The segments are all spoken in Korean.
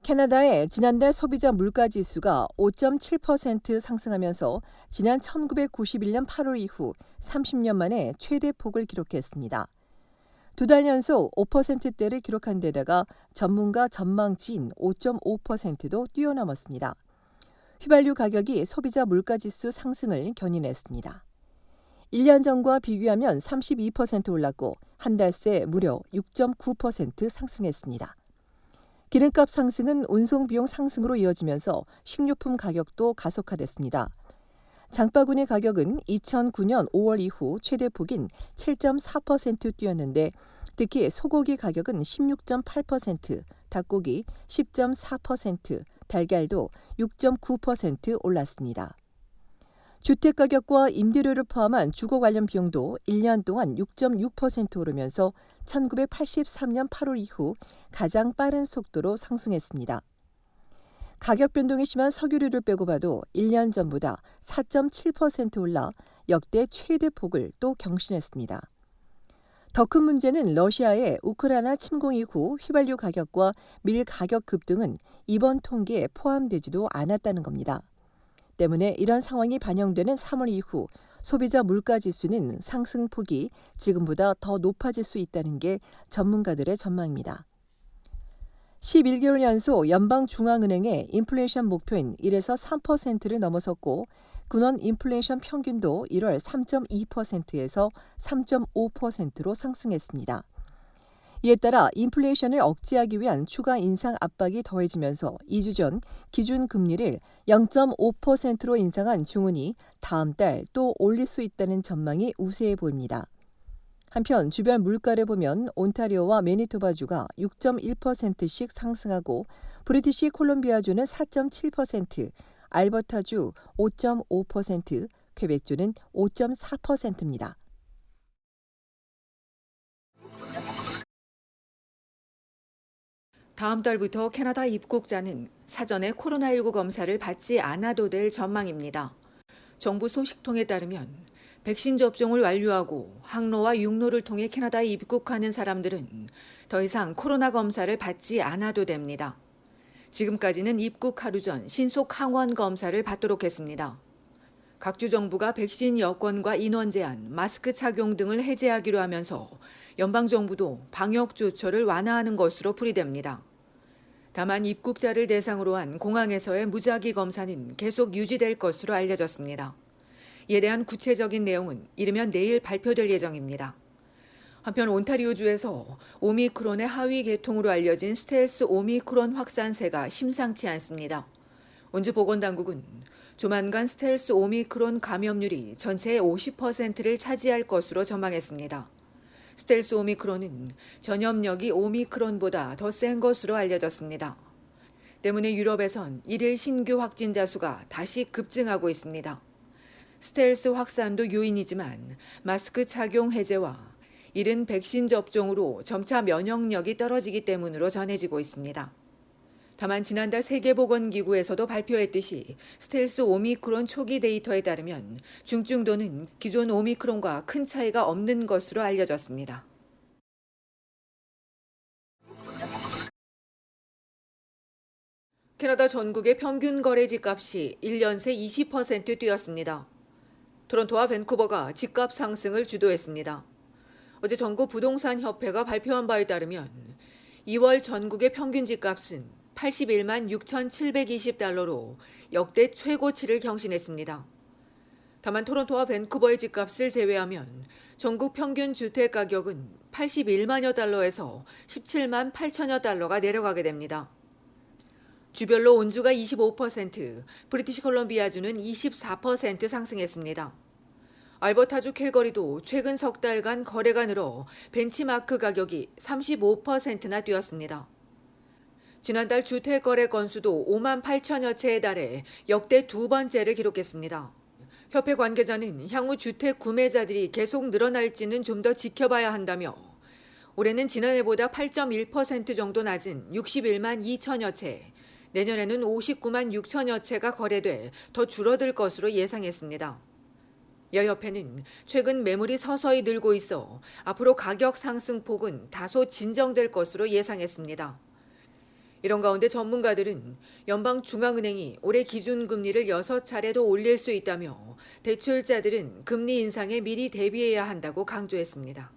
캐나다의 지난달 소비자 물가지수가 5.7% 상승하면서 지난 1991년 8월 이후 30년 만에 최대폭을 기록했습니다. 두 달 연속 5%대를 기록한 데다가 전문가 전망치인 5.5%도 뛰어넘었습니다. 휘발유 가격이 소비자 물가지수 상승을 견인했습니다. 1년 전과 비교하면 32% 올랐고 한 달 새 무려 6.9% 상승했습니다. 기름값 상승은 운송비용 상승으로 이어지면서 식료품 가격도 가속화됐습니다. 장바구니 가격은 2009년 5월 이후 최대폭인 7.4% 뛰었는데 특히 소고기 가격은 16.8%, 닭고기 10.4%, 달걀도 6.9% 올랐습니다. 주택가격과 임대료를 포함한 주거 관련 비용도 1년 동안 6.6% 오르면서 1983년 8월 이후 가장 빠른 속도로 상승했습니다. 가격 변동이 심한 석유류를 빼고 봐도 1년 전보다 4.7% 올라 역대 최대폭을 또 경신했습니다. 더 큰 문제는 러시아의 우크라이나 침공 이후 휘발유 가격과 밀 가격 급등은 이번 통계에 포함되지도 않았다는 겁니다. 때문에 이런 상황이 반영되는 3월 이후 소비자 물가지수는 상승폭이 지금보다 더 높아질 수 있다는 게 전문가들의 전망입니다. 11개월 연속 연방중앙은행의 인플레이션 목표인 1에서 3%를 넘어섰고 근원 인플레이션 평균도 1월 3.2%에서 3.5%로 상승했습니다. 이에 따라 인플레이션을 억제하기 위한 추가 인상 압박이 더해지면서 2주 전 기준 금리를 0.5%로 인상한 중은이 다음 달 또 올릴 수 있다는 전망이 우세해 보입니다. 한편 주별 물가를 보면 온타리오와 매니토바주가 6.1%씩 상승하고 브리티시 콜롬비아주는 4.7%, 알버타주 5.5%, 퀘벡주는 5.4%입니다. 다음 달부터 캐나다 입국자는 사전에 코로나19 검사를 받지 않아도 될 전망입니다. 정부 소식통에 따르면 백신 접종을 완료하고 항로와 육로를 통해 캐나다에 입국하는 사람들은 더 이상 코로나 검사를 받지 않아도 됩니다. 지금까지는 입국 하루 전 신속 항원 검사를 받도록 했습니다. 각 주 정부가 백신 여권과 인원 제한, 마스크 착용 등을 해제하기로 하면서 연방정부도 방역 조처를 완화하는 것으로 풀이됩니다. 다만 입국자를 대상으로 한 공항에서의 무작위 검사는 계속 유지될 것으로 알려졌습니다. 이에 대한 구체적인 내용은 이르면 내일 발표될 예정입니다. 한편 온타리오주에서 오미크론의 하위 계통으로 알려진 스텔스 오미크론 확산세가 심상치 않습니다. 온주 보건당국은 조만간 스텔스 오미크론 감염률이 전체의 50%를 차지할 것으로 전망했습니다. 스텔스 오미크론은 전염력이 오미크론보다 더 센 것으로 알려졌습니다. 때문에 유럽에선 일일 신규 확진자 수가 다시 급증하고 있습니다. 스텔스 확산도 요인이지만 마스크 착용 해제와 이른 백신 접종으로 점차 면역력이 떨어지기 때문으로 전해지고 있습니다. 다만 지난달 세계보건기구에서도 발표했듯이 스텔스 오미크론 초기 데이터에 따르면 중증도는 기존 오미크론과 큰 차이가 없는 것으로 알려졌습니다. 캐나다 전국의 평균 거래 집값이 1년 새 20% 뛰었습니다. 토론토와 밴쿠버가 집값 상승을 주도했습니다. 어제 전국 부동산 협회가 발표한 바에 따르면 2월 전국의 평균 집값은 81만 6,720달러로 역대 최고치를 경신했습니다. 다만 토론토와 밴쿠버의 집값을 제외하면 전국 평균 주택 가격은 81만여 달러에서 17만 8천여 달러가 내려가게 됩니다. 주별로 온주가 25%, 브리티시 콜롬비아주는 24% 상승했습니다. 알버타주 캘거리도 최근 석 달간 거래가 늘어 벤치마크 가격이 35%나 뛰었습니다. 지난달 주택 거래 건수도 5만 8천여 채에 달해 역대 두 번째를 기록했습니다. 협회 관계자는 향후 주택 구매자들이 계속 늘어날지는 좀 더 지켜봐야 한다며 올해는 지난해보다 8.1% 정도 낮은 61만 2천여 채, 내년에는 59만 6천여 채가 거래돼 더 줄어들 것으로 예상했습니다. 여협회는 최근 매물이 서서히 늘고 있어 앞으로 가격 상승폭은 다소 진정될 것으로 예상했습니다. 이런 가운데 전문가들은 연방중앙은행이 올해 기준금리를 6차례도 올릴 수 있다며 대출자들은 금리 인상에 미리 대비해야 한다고 강조했습니다.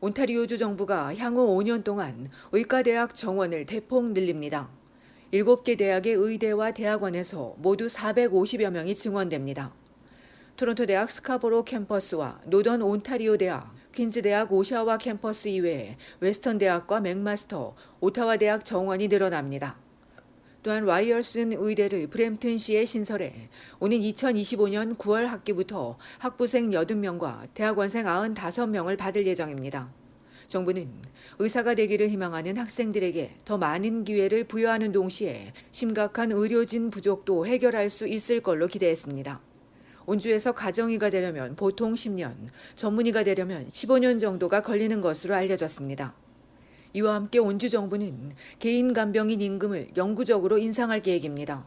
온타리오주 정부가 향후 5년 동안 의과대학 정원을 대폭 늘립니다. 7개 대학의 의대와 대학원에서 모두 450여 명이 증원됩니다. 토론토 대학 스카보로 캠퍼스와 노던 온타리오 대학, 퀸즈 대학 오샤와 캠퍼스 이외에 웨스턴 대학과 맥마스터, 오타와 대학 정원이 늘어납니다. 또한 와이어슨 의대를 브램튼시에 신설해 오는 2025년 9월 학기부터 학부생 80명과 대학원생 95명을 받을 예정입니다. 정부는 의사가 되기를 희망하는 학생들에게 더 많은 기회를 부여하는 동시에 심각한 의료진 부족도 해결할 수 있을 걸로 기대했습니다. 온주에서 가정의가 되려면 보통 10년, 전문의가 되려면 15년 정도가 걸리는 것으로 알려졌습니다. 이와 함께 온주 정부는 개인 간병인 임금을 영구적으로 인상할 계획입니다.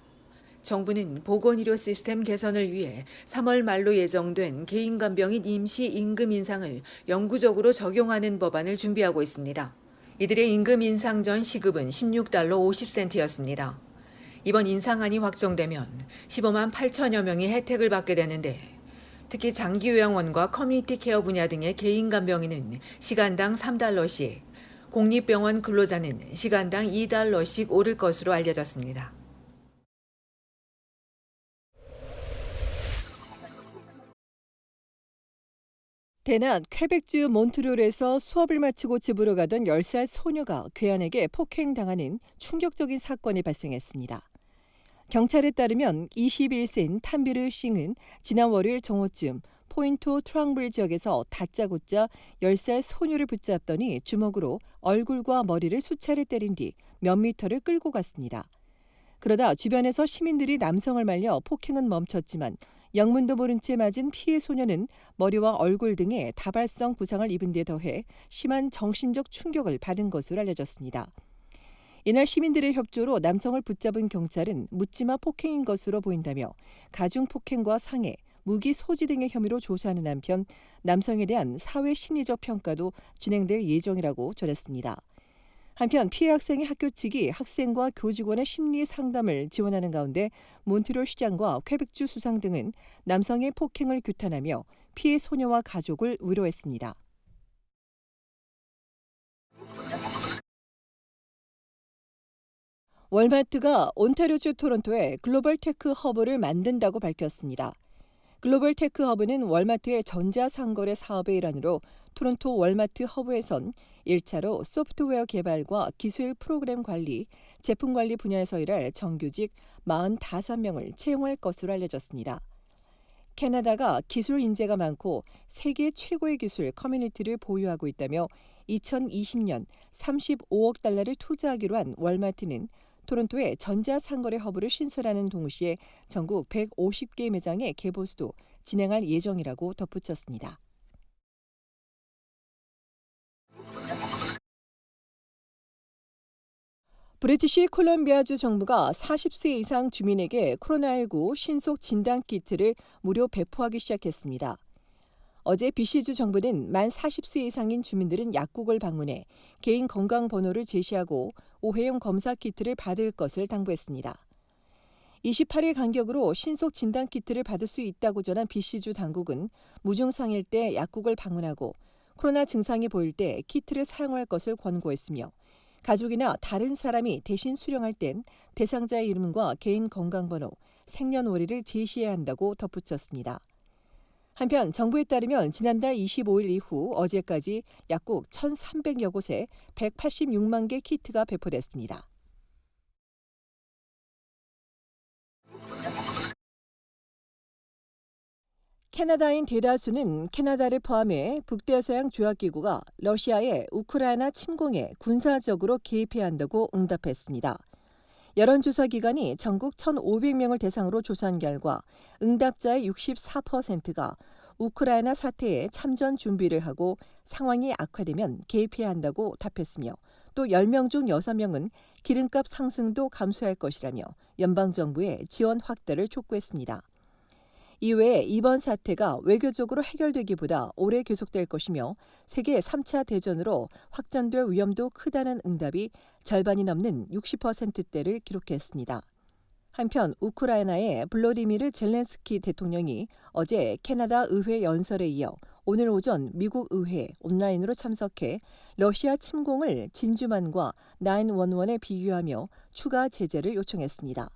정부는 보건의료 시스템 개선을 위해 3월 말로 예정된 개인 간병인 임시 임금 인상을 영구적으로 적용하는 법안을 준비하고 있습니다. 이들의 임금 인상 전 시급은 $16 50센트였습니다. 이번 인상안이 확정되면 15만 8천여 명이 혜택을 받게 되는데 특히 장기요양원과 커뮤니티 케어 분야 등의 개인 간병인은 시간당 $3씩, 공립병원 근로자는 시간당 $2씩 오를 것으로 알려졌습니다. 대낮 퀘벡주 몬트리올에서 수업을 마치고 집으로 가던 10살 소녀가 괴한에게 폭행당하는 충격적인 사건이 발생했습니다. 경찰에 따르면 21세인 탐비르 싱은 지난 월요일 정오쯤 포인토 트랑블 지역에서 다짜고짜 10살 소녀를 붙잡더니 주먹으로 얼굴과 머리를 수차례 때린 뒤 몇 미터를 끌고 갔습니다. 그러다 주변에서 시민들이 남성을 말려 폭행은 멈췄지만 영문도 모른 채 맞은 피해 소녀는 머리와 얼굴 등에 다발성 부상을 입은 데 더해 심한 정신적 충격을 받은 것으로 알려졌습니다. 이날 시민들의 협조로 남성을 붙잡은 경찰은 묻지마 폭행인 것으로 보인다며 가중폭행과 상해, 무기 소지 등의 혐의로 조사하는 한편 남성에 대한 사회 심리적 평가도 진행될 예정이라고 전했습니다. 한편 피해 학생의 학교 측이 학생과 교직원의 심리 상담을 지원하는 가운데 몬트리올 시장과 퀘벡주 수상 등은 남성의 폭행을 규탄하며 피해 소녀와 가족을 위로했습니다. 월마트가 온타리오주 토론토에 글로벌 테크 허브를 만든다고 밝혔습니다. 글로벌 테크 허브는 월마트의 전자상거래 사업의 일환으로 토론토 월마트 허브에선 1차로 소프트웨어 개발과 기술 프로그램 관리, 제품 관리 분야에서 일할 정규직 45명을 채용할 것으로 알려졌습니다. 캐나다가 기술 인재가 많고 세계 최고의 기술 커뮤니티를 보유하고 있다며 2020년 35억 달러를 투자하기로 한 월마트는 토론토에 전자상거래 허브를 신설하는 동시에 전국 150개 매장의 개보수도 진행할 예정이라고 덧붙였습니다. 브리티시 콜럼비아주 정부가 40세 이상 주민에게 코로나19 신속 진단 키트를 무료 배포하기 시작했습니다. 어제 BC주 정부는 만 40세 이상인 주민들은 약국을 방문해 개인 건강번호를 제시하고 5회용 검사 키트를 받을 것을 당부했습니다. 28일 간격으로 신속 진단 키트를 받을 수 있다고 전한 BC주 당국은 무증상일 때 약국을 방문하고 코로나 증상이 보일 때 키트를 사용할 것을 권고했으며 가족이나 다른 사람이 대신 수령할 땐 대상자의 이름과 개인 건강번호, 생년월일을 제시해야 한다고 덧붙였습니다. 한편 정부에 따르면 지난달 25일 이후 어제까지 약국 1,300여 곳에 186만 개 키트가 배포됐습니다. 캐나다인 대다수는 캐나다를 포함해 북대서양 조약기구가 러시아의 우크라이나 침공에 군사적으로 개입해야 한다고 응답했습니다. 여론조사 기관이 전국 1,500명을 대상으로 조사한 결과 응답자의 64%가 우크라이나 사태에 참전 준비를 하고 상황이 악화되면 개입해야 한다고 답했으며 또 10명 중 6명은 기름값 상승도 감수할 것이라며 연방정부의 지원 확대를 촉구했습니다. 이외에 이번 사태가 외교적으로 해결되기보다 오래 계속될 것이며 세계 3차 대전으로 확전될 위험도 크다는 응답이 절반이 넘는 60%대를 기록했습니다. 한편 우크라이나의 블로디미르 젤렌스키 대통령이 어제 캐나다 의회 연설에 이어 오늘 오전 미국 의회 온라인으로 참석해 러시아 침공을 진주만과 911에 비유하며 추가 제재를 요청했습니다.